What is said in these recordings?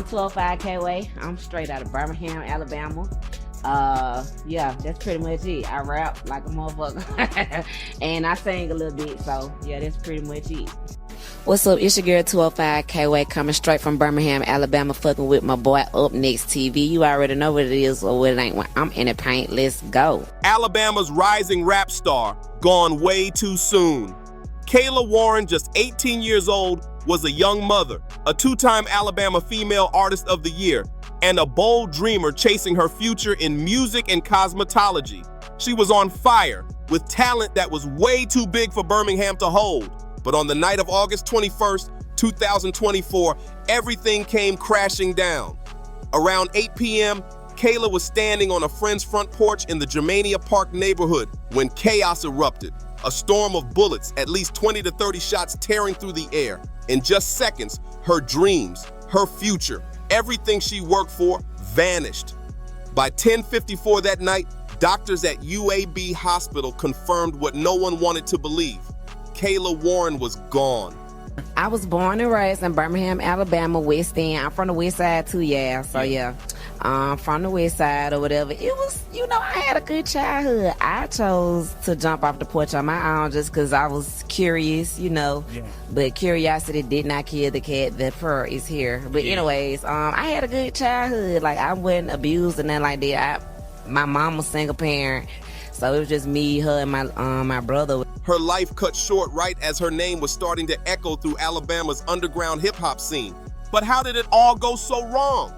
205 K-Way. I'm straight out of Birmingham, Alabama. Yeah, that's pretty much it. I rap like a motherfucker and I sing a little bit, so yeah, that's pretty much it. What's up? It's your girl 205 K-Way coming straight from Birmingham, Alabama, fucking with my boy Up Next TV. You already know what it is or what it ain't. When I'm in the paint, let's go. Alabama's rising rap star, gone way too soon. Kayla Warren, just 18 years old, was a young mother, a two-time Alabama Female Artist of the Year, and a bold dreamer chasing her future in music and cosmetology. She was on fire, with talent that was way too big for Birmingham to hold. But on the night of August 21st, 2024, everything came crashing down. Around 8 p.m., Kayla was standing on a friend's front porch in the Germania Park neighborhood when chaos erupted. A storm of bullets, at least 20 to 30 shots tearing through the air. In just seconds, her dreams, her future, everything she worked for vanished. By 10:54 that night, doctors at UAB Hospital confirmed what no one wanted to believe. Kayla Warren was gone. I was born and raised in Birmingham, Alabama, West End. I'm from the West Side too, yeah. So yeah, from the West Side or whatever. It was, I had a good childhood. I chose to jump off the porch on my own just because I was curious, Yeah. But curiosity did not kill the cat. The fur is here. But anyways, I had a good childhood. Like, I wasn't abused and nothing like that. My mom was single parent, so it was just me, her, and my brother. Her life cut short right as her name was starting to echo through Alabama's underground hip-hop scene. But how did it all go so wrong?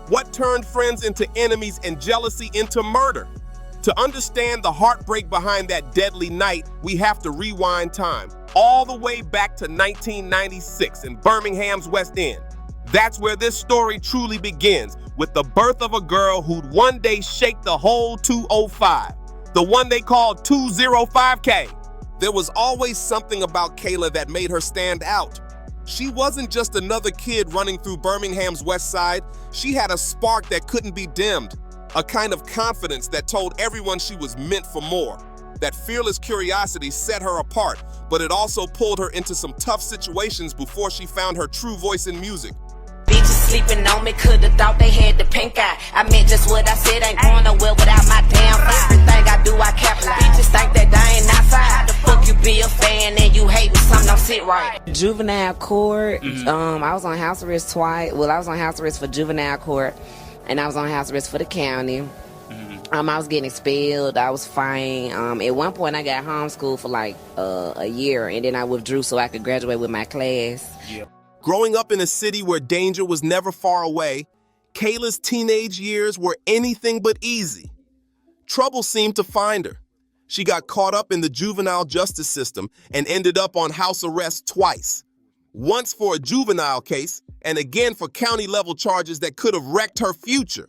What turned friends into enemies and jealousy into murder? To understand the heartbreak behind that deadly night, we have to rewind time, all the way back to 1996 in Birmingham's West End. That's where this story truly begins, with the birth of a girl who'd one day shake the whole 205, the one they called 205K. There was always something about Kayla that made her stand out. She wasn't just another kid running through Birmingham's West Side. She had a spark that couldn't be dimmed, a kind of confidence that told everyone she was meant for more. That fearless curiosity set her apart, but it also pulled her into some tough situations before she found her true voice in music. Bitches sleeping on me, coulda thought they had the pink eye. I meant just what I said, ain't going nowhere without my damn fly. Everything I do, I capitalize. Bitches think that I ain't outside. How the fuck you be a fan and you hate when something don't sit right? Juvenile court, I was on house arrest twice. Well, I was on house arrest for juvenile court, and I was on house arrest for the county. I was getting expelled. I was fined. At one point, I got homeschooled for like a year, and then I withdrew so I could graduate with my class. Yeah. Growing up in a city where danger was never far away, Kayla's teenage years were anything but easy. Trouble seemed to find her. She got caught up in the juvenile justice system and ended up on house arrest twice. Once for a juvenile case, and again for county-level charges that could have wrecked her future.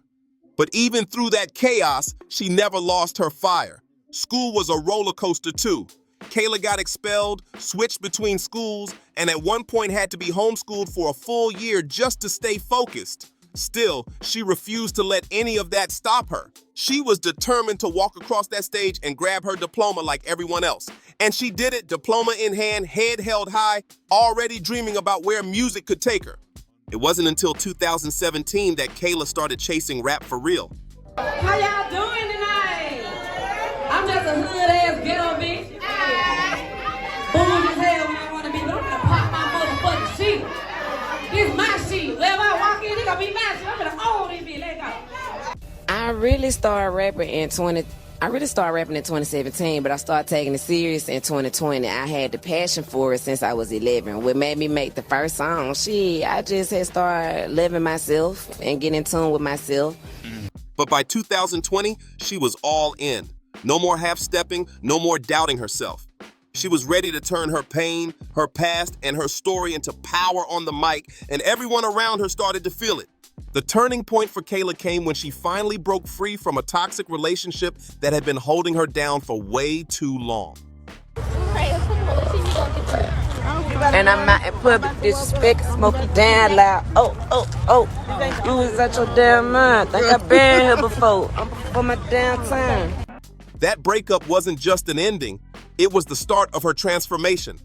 But even through that chaos, she never lost her fire. School was a roller coaster too. Kayla got expelled, switched between schools, and at one point had to be homeschooled for a full year just to stay focused. Still, she refused to let any of that stop her. She was determined to walk across that stage and grab her diploma like everyone else. And she did it, diploma in hand, head held high, already dreaming about where music could take her. It wasn't until 2017 that Kayla started chasing rap for real. How y'all doing tonight? I'm just a hood-ass ghetto bitch. Boom as hell when I want to be, but I'm gonna pop my motherfucking shit. This is my shit. Wherever I walk in, it gonna be my shit. I'm gonna own this bitch. Let go. I really started rapping in 2017, but I started taking it serious in 2020. I had the passion for it since I was 11. What made me make the first song, I just had started living myself and getting in tune with myself. But by 2020, she was all in. No more half-stepping, no more doubting herself. She was ready to turn her pain, her past, and her story into power on the mic, and everyone around her started to feel it. The turning point for Kayla came when she finally broke free from a toxic relationship that had been holding her down for way too long. And I'm not in public disrespect, smoking down loud. Oh, you was at your damn mind. Think I've been here before. I'm before my damn time. That breakup wasn't just an ending, it was the start of her transformation.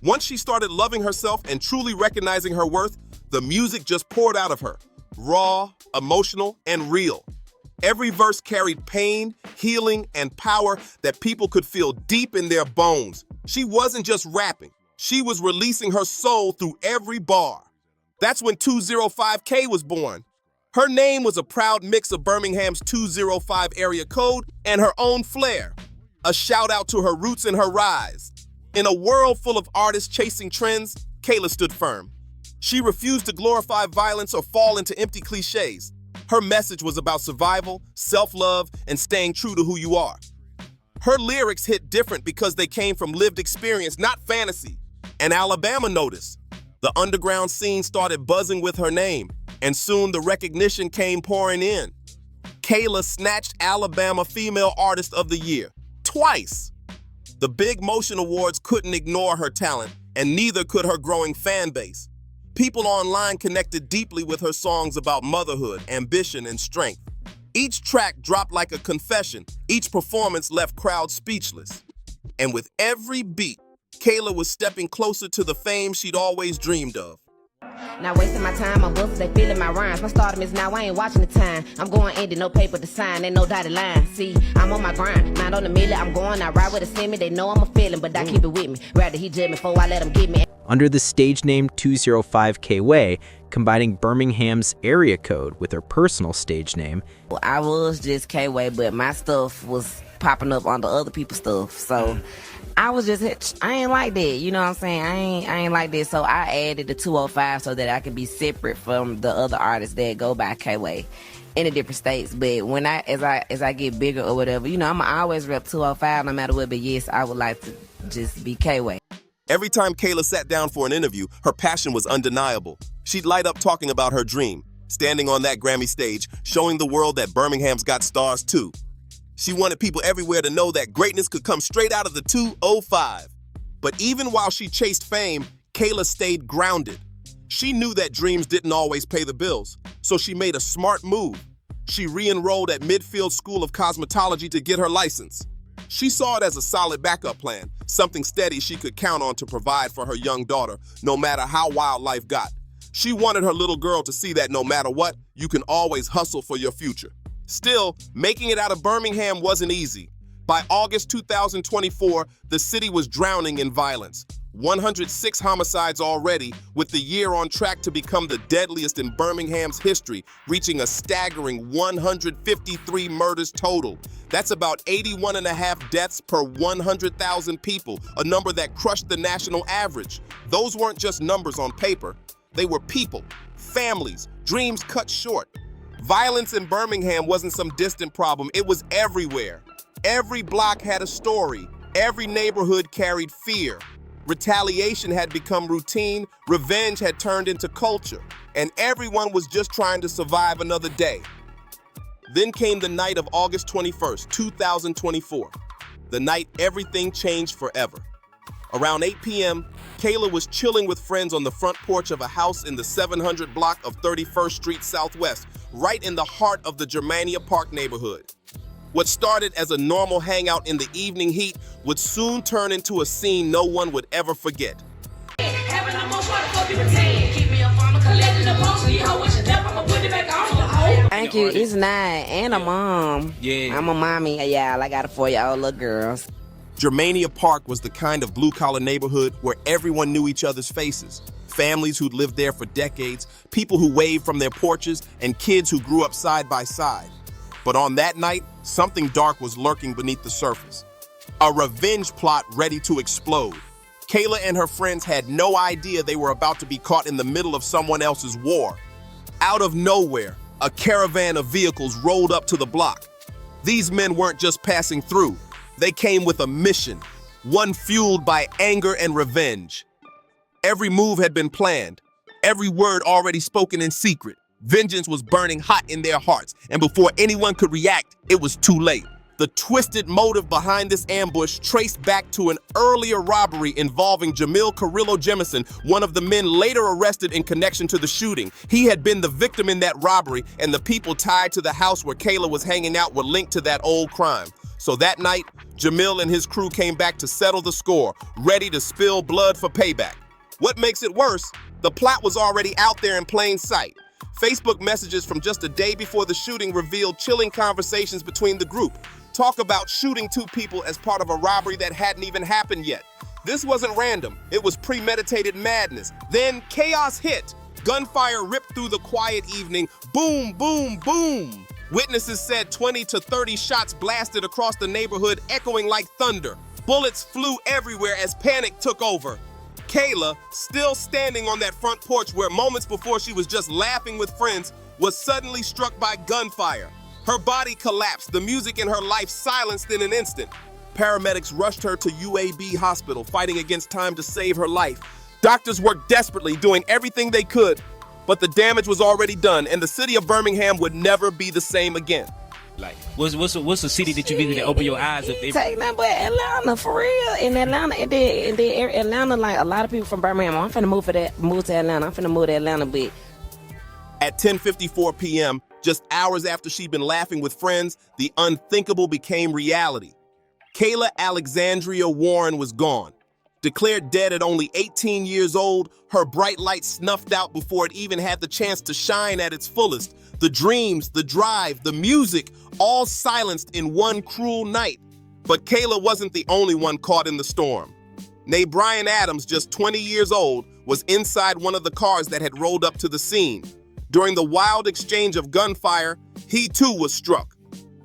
Once she started loving herself and truly recognizing her worth, the music just poured out of her. raw, emotional, and real. Every verse carried pain, healing, and power that people could feel deep in their bones. She wasn't just rapping. She was releasing her soul through every bar. That's when 205K was born. Her name was a proud mix of Birmingham's 205 area code and her own flair. A shout out to her roots and her rise. In a world full of artists chasing trends, Kayla stood firm. She refused to glorify violence or fall into empty cliches. Her message was about survival, self-love, and staying true to who you are. Her lyrics hit different because they came from lived experience, not fantasy. And Alabama noticed. The underground scene started buzzing with her name, and soon the recognition came pouring in. Kayla snatched Alabama Female Artist of the Year twice. The Big Motion Awards couldn't ignore her talent, and neither could her growing fan base. People online connected deeply with her songs about motherhood, ambition, and strength. Each track dropped like a confession. Each performance left crowds speechless. And with every beat, Kayla was stepping closer to the fame she'd always dreamed of. Not wasting my time on buffers, they feeling my rhymes. My stardom is now, I ain't watching the time. I'm going indie, no paper to sign, ain't no dotted line. See, I'm on my grind, not on the milli, I'm going, I ride with a semi. They know I'm a feeling, but I keep it with me. Rather he judge me before I let him get me. Under the stage name 205K Way, combining Birmingham's area code with her personal stage name. I was just K-Way, but my stuff was popping up under other people's stuff. So I was just, I ain't like that. You know what I'm saying? I ain't like that. So I added the 205 so that I could be separate from the other artists that go by K-Way in the different states. But when as I get bigger or whatever, you know, I'm always rep 205 no matter what. But yes, I would like to just be K-Way. Every time Kayla sat down for an interview, her passion was undeniable. She'd light up talking about her dream, standing on that Grammy stage, showing the world that Birmingham's got stars too. She wanted people everywhere to know that greatness could come straight out of the 205. But even while she chased fame, Kayla stayed grounded. She knew that dreams didn't always pay the bills, so she made a smart move. She re-enrolled at Midfield School of Cosmetology to get her license. She saw it as a solid backup plan, something steady she could count on to provide for her young daughter, no matter how wild life got. She wanted her little girl to see that no matter what, you can always hustle for your future. Still, making it out of Birmingham wasn't easy. By August 2024, the city was drowning in violence. 106 homicides already, with the year on track to become the deadliest in Birmingham's history, reaching a staggering 153 murders total. That's about 81.5 deaths per 100,000 people, a number that crushed the national average. Those weren't just numbers on paper. They were people, families, dreams cut short. Violence in Birmingham wasn't some distant problem, it was everywhere. Every block had a story, every neighborhood carried fear. Retaliation had become routine, revenge had turned into culture, and everyone was just trying to survive another day. Then came the night of August 21st, 2024, the night everything changed forever. Around 8 p.m., Kayla was chilling with friends on the front porch of a house in the 700 block of 31st Street Southwest, right in the heart of the Germania Park neighborhood. What started as a normal hangout in the evening heat would soon turn into a scene no one would ever forget. Thank you. It's 9 and a mom. Yeah. I'm a mommy. Yeah, I got a 4-year-old little girl. Germania Park was the kind of blue-collar neighborhood where everyone knew each other's faces. Families who'd lived there for decades, people who waved from their porches, and kids who grew up side by side. But on that night, something dark was lurking beneath the surface. A revenge plot ready to explode. Kayla and her friends had no idea they were about to be caught in the middle of someone else's war. Out of nowhere, a caravan of vehicles rolled up to the block. These men weren't just passing through. They came with a mission, one fueled by anger and revenge. Every move had been planned, every word already spoken in secret. Vengeance was burning hot in their hearts, and before anyone could react, it was too late. The twisted motive behind this ambush traced back to an earlier robbery involving Jamil Carrillo Jemison, one of the men later arrested in connection to the shooting. He had been the victim in that robbery, and the people tied to the house where Kayla was hanging out were linked to that old crime. So that night, Jamil and his crew came back to settle the score, ready to spill blood for payback. What makes it worse, the plot was already out there in plain sight. Facebook messages from just a day before the shooting revealed chilling conversations between the group. Talk about shooting two people as part of a robbery that hadn't even happened yet. This wasn't random. It was premeditated madness. Then chaos hit. Gunfire ripped through the quiet evening. Boom, boom, boom. Witnesses said 20 to 30 shots blasted across the neighborhood, echoing like thunder. Bullets flew everywhere as panic took over. Kayla, still standing on that front porch where moments before she was just laughing with friends, was suddenly struck by gunfire. Her body collapsed, the music in her life silenced in an instant. Paramedics rushed her to UAB hospital, fighting against time to save her life. Doctors worked desperately, doing everything they could, but the damage was already done, and the city of Birmingham would never be the same again. Like, what's the city that you visited that opened your eyes up? Take that boy Atlanta for real. In Atlanta, and then Atlanta, like a lot of people from Birmingham. I'm finna move to Atlanta. I'm finna move to Atlanta, but At 10:54 p.m., just hours after she'd been laughing with friends, the unthinkable became reality. Kayla Alexandria Warren was gone. Declared dead at only 18 years old, her bright light snuffed out before it even had the chance to shine at its fullest. The dreams, the drive, the music, all silenced in one cruel night. But Kayla wasn't the only one caught in the storm. Brian Adams, just 20 years old, was inside one of the cars that had rolled up to the scene. During the wild exchange of gunfire, he too was struck.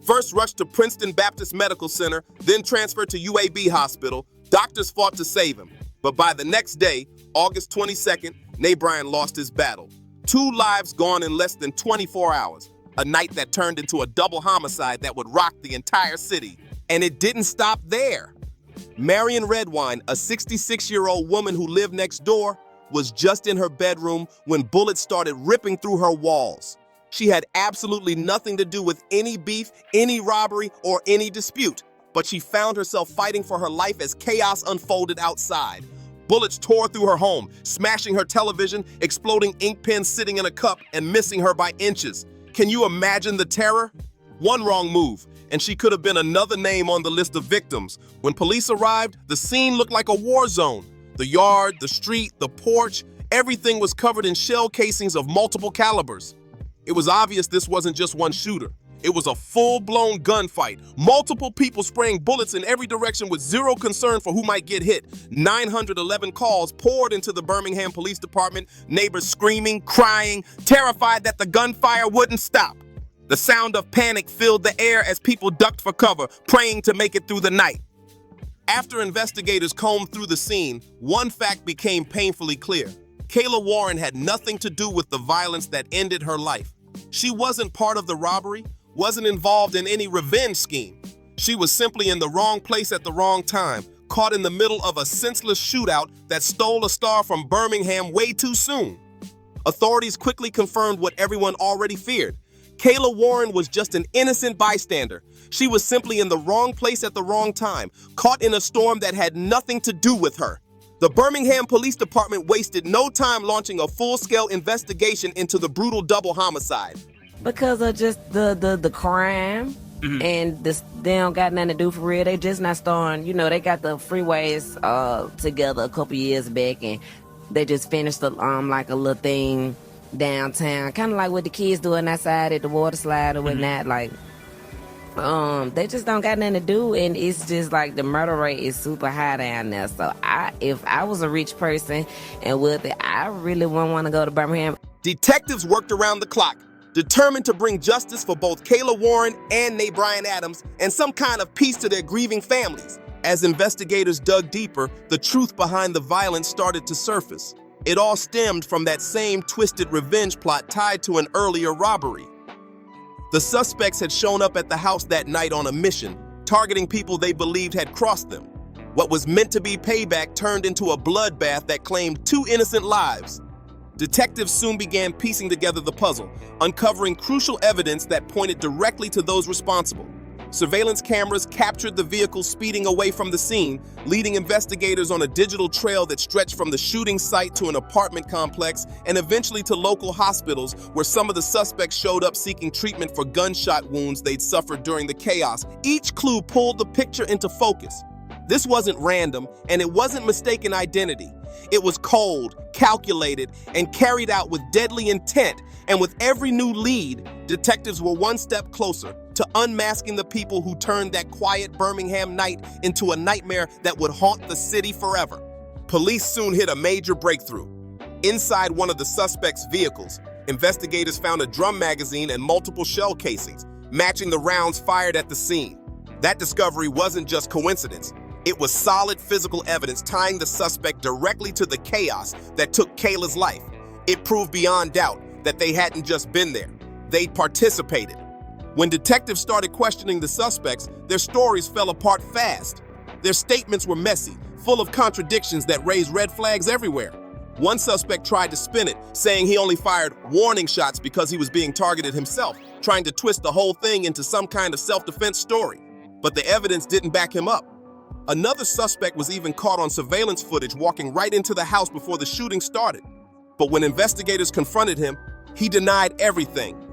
First rushed to Princeton Baptist Medical Center, then transferred to UAB Hospital. Doctors fought to save him, but by the next day, August 22nd, Brian lost his battle. 2 lives gone in less than 24 hours, a night that turned into a double homicide that would rock the entire city. And it didn't stop there. Marion Redwine, a 66-year-old woman who lived next door, was just in her bedroom when bullets started ripping through her walls. She had absolutely nothing to do with any beef, any robbery, or any dispute. But she found herself fighting for her life as chaos unfolded outside. Bullets tore through her home, smashing her television, exploding ink pens sitting in a cup, and missing her by inches. Can you imagine the terror? One wrong move, and she could have been another name on the list of victims. When police arrived, the scene looked like a war zone. The yard, the street, the porch, everything was covered in shell casings of multiple calibers. It was obvious this wasn't just one shooter. It was a full-blown gunfight. Multiple people spraying bullets in every direction with zero concern for who might get hit. 911 calls poured into the Birmingham Police Department, neighbors screaming, crying, terrified that the gunfire wouldn't stop. The sound of panic filled the air as people ducked for cover, praying to make it through the night. After investigators combed through the scene, one fact became painfully clear. Kayla Warren had nothing to do with the violence that ended her life. She wasn't part of the robbery, wasn't involved in any revenge scheme. She was simply in the wrong place at the wrong time, caught in the middle of a senseless shootout that stole a star from Birmingham way too soon. Authorities quickly confirmed what everyone already feared. Kayla Warren was just an innocent bystander. She was simply in the wrong place at the wrong time, caught in a storm that had nothing to do with her. The Birmingham Police Department wasted no time launching a full-scale investigation into the brutal double homicide. because of just the crime. Mm-hmm. And they don't got nothing to do for real. They just not starting, they got the freeways together a couple years back, and they just finished like a little thing downtown, kind of like what the kids doing outside at the water slide or whatnot. Mm-hmm. Like, they just don't got nothing to do, and it's just like the murder rate is super high down there. So if I was a rich person and wealthy, I really wouldn't want to go to Birmingham. Detectives worked around the clock, determined to bring justice for both Kayla Warren and Brian Adams and some kind of peace to their grieving families. As investigators dug deeper, the truth behind the violence started to surface. It all stemmed from that same twisted revenge plot tied to an earlier robbery. The suspects had shown up at the house that night on a mission, targeting people they believed had crossed them. What was meant to be payback turned into a bloodbath that claimed 2 innocent lives. Detectives soon began piecing together the puzzle, uncovering crucial evidence that pointed directly to those responsible. Surveillance cameras captured the vehicle speeding away from the scene, leading investigators on a digital trail that stretched from the shooting site to an apartment complex and eventually to local hospitals where some of the suspects showed up seeking treatment for gunshot wounds they'd suffered during the chaos. Each clue pulled the picture into focus. This wasn't random, and it wasn't mistaken identity. It was cold, calculated, and carried out with deadly intent, And with every new lead, detectives were one step closer to unmasking the people who turned that quiet Birmingham night into a nightmare that would haunt the city forever. Police soon hit a major breakthrough. Inside one of the suspect's vehicles, investigators found a drum magazine and multiple shell casings, matching the rounds fired at the scene. That discovery wasn't just coincidence. It was solid physical evidence tying the suspect directly to the chaos that took Kayla's life. It proved beyond doubt that they hadn't just been there. They'd participated. When detectives started questioning the suspects, their stories fell apart fast. Their statements were messy, full of contradictions that raised red flags everywhere. One suspect tried to spin it, saying he only fired warning shots because he was being targeted himself, trying to twist the whole thing into some kind of self-defense story. But the evidence didn't back him up. Another suspect was even caught on surveillance footage walking right into the house before the shooting started. But when investigators confronted him, he denied everything.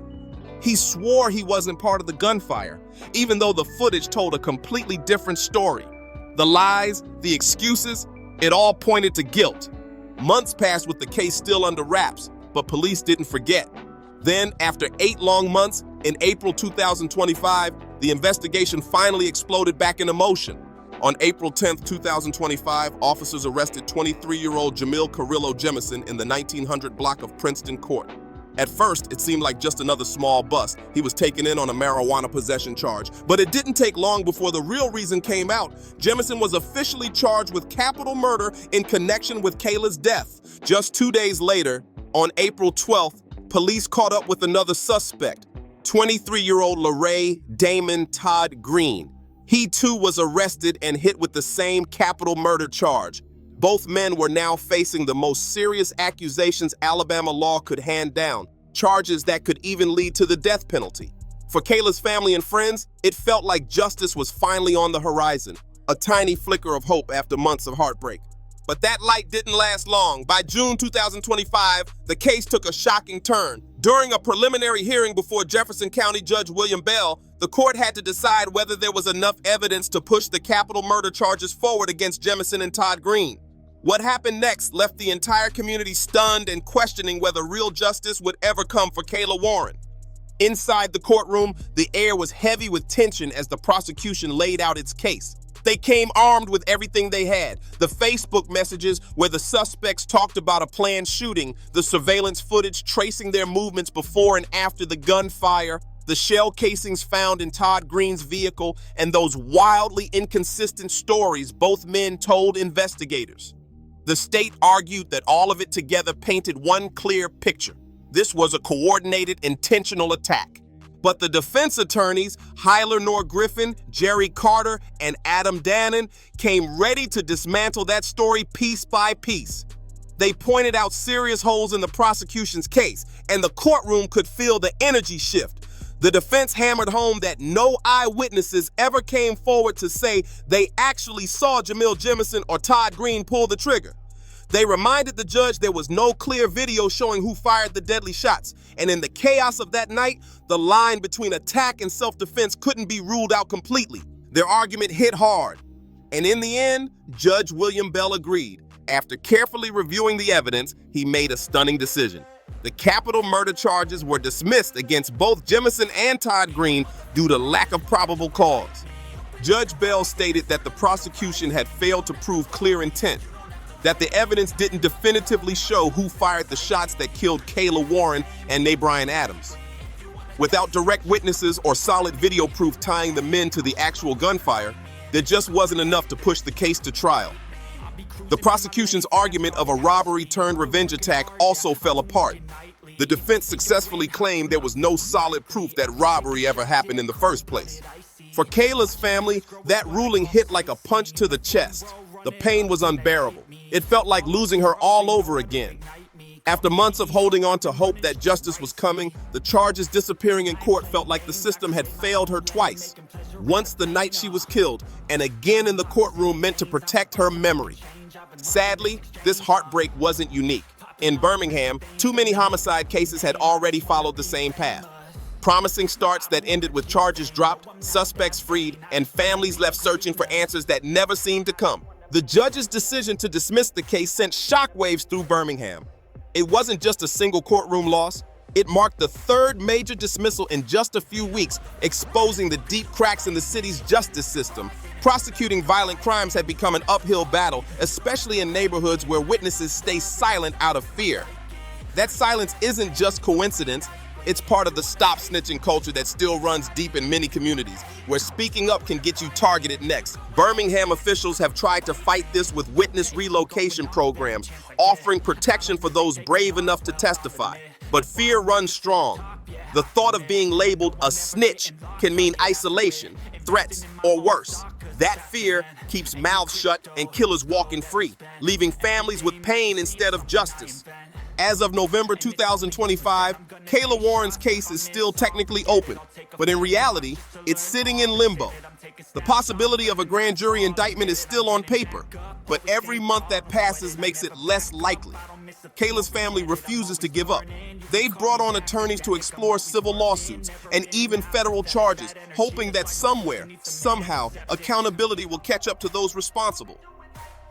He swore he wasn't part of the gunfire, even though the footage told a completely different story. The lies, the excuses, it all pointed to guilt. Months passed with the case still under wraps, but police didn't forget. Then, after 8 long months, in April 2025, the investigation finally exploded back into motion. On April 10, 2025, officers arrested 23-year-old Jamil Carrillo Jemison in the 1900 block of Princeton Court. At first, it seemed like just another small bust. He was taken in on a marijuana possession charge. But it didn't take long before the real reason came out. Jemison was officially charged with capital murder in connection with Kayla's death. Just 2 days later, on April 12th, police caught up with another suspect, 23-year-old LaRae Damon Todd Green. He too was arrested and hit with the same capital murder charge. Both men were now facing the most serious accusations Alabama law could hand down, charges that could even lead to the death penalty. For Kayla's family and friends, it felt like justice was finally on the horizon, a tiny flicker of hope after months of heartbreak. But that light didn't last long. By June 2025, the case took a shocking turn. During a preliminary hearing before Jefferson County Judge William Bell, the court had to decide whether there was enough evidence to push the capital murder charges forward against Jemison and Todd Green. What happened next left the entire community stunned and questioning whether real justice would ever come for Kayla Warren. Inside the courtroom, the air was heavy with tension as the prosecution laid out its case. They came armed with everything they had. The Facebook messages where the suspects talked about a planned shooting, the surveillance footage tracing their movements before and after the gunfire, the shell casings found in Todd Green's vehicle, and those wildly inconsistent stories both men told investigators. The state argued that all of it together painted one clear picture. This was a coordinated, intentional attack. But the defense attorneys, Hyler Nor Griffin, Jerry Carter, and Adam Dannon, came ready to dismantle that story piece by piece. They pointed out serious holes in the prosecution's case, and the courtroom could feel the energy shift. The defense hammered home that no eyewitnesses ever came forward to say they actually saw Jamil Jemison or Todd Green pull the trigger. They reminded the judge there was no clear video showing who fired the deadly shots, and in the chaos of that night, the line between attack and self-defense couldn't be ruled out completely. Their argument hit hard, and in the end, Judge William Bell agreed. After carefully reviewing the evidence, he made a stunning decision. The capital murder charges were dismissed against both Jemison and Todd Green due to lack of probable cause. Judge Bell stated that the prosecution had failed to prove clear intent, that the evidence didn't definitively show who fired the shots that killed Kayla Warren and Nabrian Adams. Without direct witnesses or solid video proof tying the men to the actual gunfire, there just wasn't enough to push the case to trial. The prosecution's argument of a robbery-turned-revenge attack also fell apart. The defense successfully claimed there was no solid proof that robbery ever happened in the first place. For Kayla's family, that ruling hit like a punch to the chest. The pain was unbearable. It felt like losing her all over again. After months of holding on to hope that justice was coming, the charges disappearing in court felt like the system had failed her twice. Once the night she was killed, and again in the courtroom meant to protect her memory. Sadly, this heartbreak wasn't unique. In Birmingham, too many homicide cases had already followed the same path. Promising starts that ended with charges dropped, suspects freed, and families left searching for answers that never seemed to come. The judge's decision to dismiss the case sent shockwaves through Birmingham. It wasn't just a single courtroom loss. It marked the third major dismissal in just a few weeks, exposing the deep cracks in the city's justice system. Prosecuting violent crimes had become an uphill battle, especially in neighborhoods where witnesses stay silent out of fear. That silence isn't just coincidence. It's part of the stop snitching culture that still runs deep in many communities, where speaking up can get you targeted next. Birmingham officials have tried to fight this with witness relocation programs, offering protection for those brave enough to testify. But fear runs strong. The thought of being labeled a snitch can mean isolation, threats, or worse. That fear keeps mouths shut and killers walking free, leaving families with pain instead of justice. As of November 2025, Kayla Warren's case is still technically open, but in reality, it's sitting in limbo. The possibility of a grand jury indictment is still on paper, but every month that passes makes it less likely. Kayla's family refuses to give up. They've brought on attorneys to explore civil lawsuits and even federal charges, hoping that somewhere, somehow, accountability will catch up to those responsible.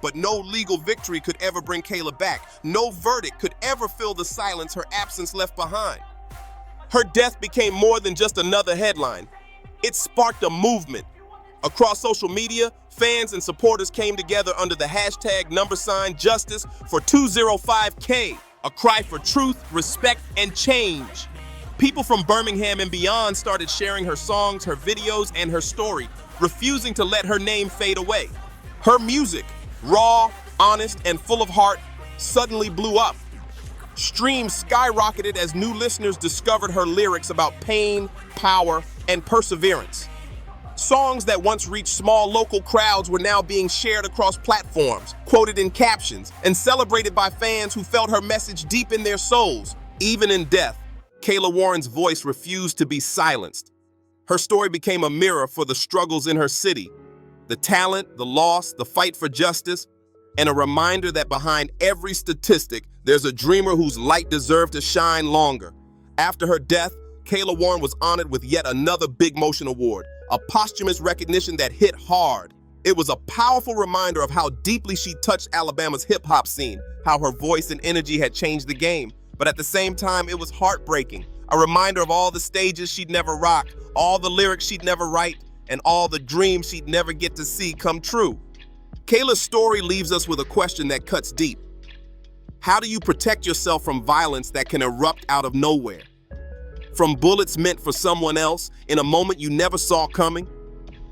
But no legal victory could ever bring Kayla back. No verdict could ever fill the silence her absence left behind. Her death became more than just another headline. It sparked a movement. Across social media, fans and supporters came together under the hashtag #Justice for 205K, a cry for truth, respect, and change. People from Birmingham and beyond started sharing her songs, her videos, and her story, refusing to let her name fade away. Her music, raw, honest, and full of heart, suddenly blew up. Streams skyrocketed as new listeners discovered her lyrics about pain, power, and perseverance. Songs that once reached small local crowds were now being shared across platforms, quoted in captions, and celebrated by fans who felt her message deep in their souls. Even in death, Kayla Warren's voice refused to be silenced. Her story became a mirror for the struggles in her city, the talent, the loss, the fight for justice, and a reminder that behind every statistic, there's a dreamer whose light deserved to shine longer. After her death, Kayla Warren was honored with yet another Big Motion Award, a posthumous recognition that hit hard. It was a powerful reminder of how deeply she touched Alabama's hip-hop scene, how her voice and energy had changed the game. But at the same time, it was heartbreaking, a reminder of all the stages she'd never rock, all the lyrics she'd never write, and all the dreams she'd never get to see come true. Kayla's story leaves us with a question that cuts deep. How do you protect yourself from violence that can erupt out of nowhere? From bullets meant for someone else in a moment you never saw coming?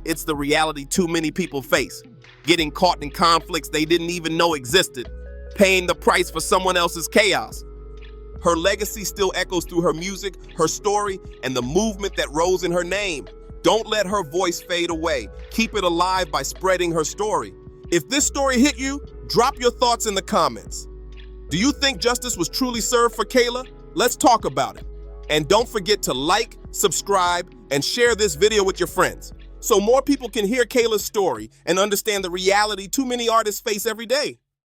It's the reality too many people face, getting caught in conflicts they didn't even know existed, paying the price for someone else's chaos. Her legacy still echoes through her music, her story, and the movement that rose in her name. Don't let her voice fade away. Keep it alive by spreading her story. If this story hit you, drop your thoughts in the comments. Do you think justice was truly served for Kayla? Let's talk about it. And don't forget to like, subscribe, and share this video with your friends, so more people can hear Kayla's story and understand the reality too many artists face every day.